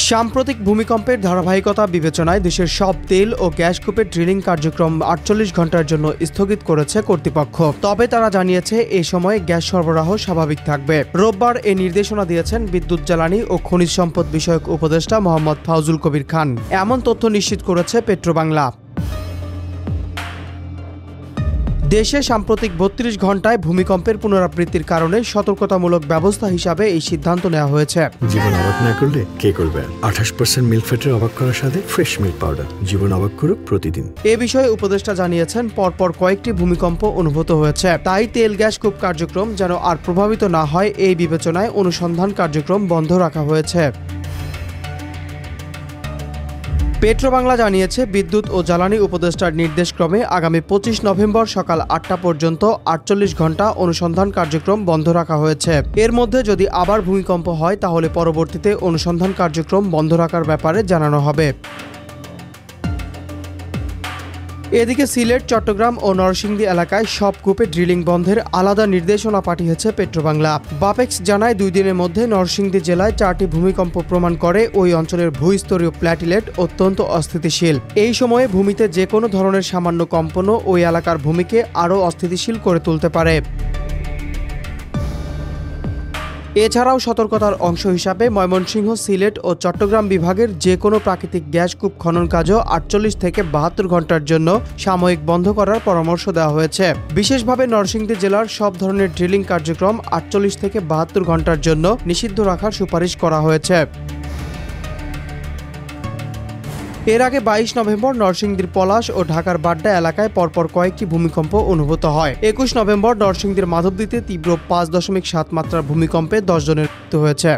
সাম্প্রতিক ভূমিকম্পের ধারাবাহিকতা বিবেচনায় দেশের সব তেল ও গ্যাস কূপের ড্রিলিং কার্যক্রম ৪৮ ঘন্টার জন্য স্থগিত করেছে কর্তৃপক্ষ। তবে তারা জানিয়েছে এই সময় গ্যাস সরবরাহ স্বাভাবিক থাকবে। রোববার এ নির্দেশনা দিয়েছেন বিদ্যুৎ, জ্বালানি ও খনিজ সম্পদ বিষয়ক উপদেষ্টা মোহাম্মদ ফাউজুল কবির খান। এমন তথ্য নিশ্চিত করেছে পেট্রোবাংলা। দেশে সাম্প্রতিক ৩২ ঘন্টায় ভূমিকম্পের পুনরাবৃত্তির কারণে সতর্কতামূলক ব্যবস্থা হিসাবে এই সিদ্ধান্ত নেওয়া হয়েছে। জীবন অবাক না করলে কে করবে? 28% মিল্ক ফ্যাটের অবাক করার সাথে ফ্রেশ মিল্ক পাউডার। জীবন অবাক করুক প্রতিদিন। এ বিষয়ে উপদেষ্টা জানিয়েছেন, পরপর কয়েকটি ভূমিকম্প অনুভূত হয়েছে, তাই তেল গ্যাস কূপ কার্যক্রম যেন আর প্রভাবিত না হয় এই বিবেচনায় অনুসন্ধান কার্যক্রম বন্ধ রাখা হয়েছে। পেট্রোবাংলা জানিয়েছে, বিদ্যুৎ ও জ্বালানি উপদেষ্টার নির্দেশক্রমে আগামী ২৫ নভেম্বর সকাল ৮টা পর্যন্ত ৪৮ ঘন্টা অনুসন্ধান কার্যক্রম বন্ধ রাখা হয়েছে। এর মধ্যে যদি আবার ভূমিকম্প হয় তাহলে পরবর্তীতে অনুসন্ধান কার্যক্রম বন্ধ রাখার ব্যাপারে জানানো হবে। এদিকে সিলেট, চট্টগ্রাম ও নরসিংদী এলাকায় সব কূপে ড্রিলিং বন্ধের আলাদা নির্দেশনা পাঠিয়েছে পেট্রোবাংলা। বাপেক্স জানায়, ২ দিনের মধ্যে নরসিংদী জেলায় ৪টি ভূমিকম্প প্রমাণ করে ওই অঞ্চলের ভূস্তরীয় প্ল্যাটিলেট অত্যন্ত অস্থিতিশীল। এই সময়ে ভূমিতে যে কোনো ধরনের সামান্য কম্পনও ওই এলাকার ভূমিকে আরও অস্থিতিশীল করে তুলতে পারে। এছাড়াও সতর্কতার অংশ হিসাবে ময়মনসিংহ, সিলেট ও চট্টগ্রাম বিভাগের যে কোনো প্রাকৃতিক গ্যাস কূপ খনন কাজও ৪৮ থেকে ৭২ ঘন্টার জন্য সাময়িক বন্ধ করার পরামর্শ দেওয়া হয়েছে। বিশেষভাবে নরসিংদী জেলার সব ধরনের ড্রিলিং কার্যক্রম ৪৮ থেকে ৭২ ঘন্টার জন্য নিষিদ্ধ রাখার সুপারিশ করা হয়েছে। এর আগে ২২ নভেম্বর নরসিংদীর পলাশ ও ঢাকার বাড্ডা এলাকায় পরপর কয়েকটি ভূমিকম্প অনুভূত হয়। ২১ নভেম্বর নরসিংদীর মাধবদীতে তীব্র ৫.৭ মাত্রার ভূমিকম্পে ১০ জনের মৃত্যু হয়েছে।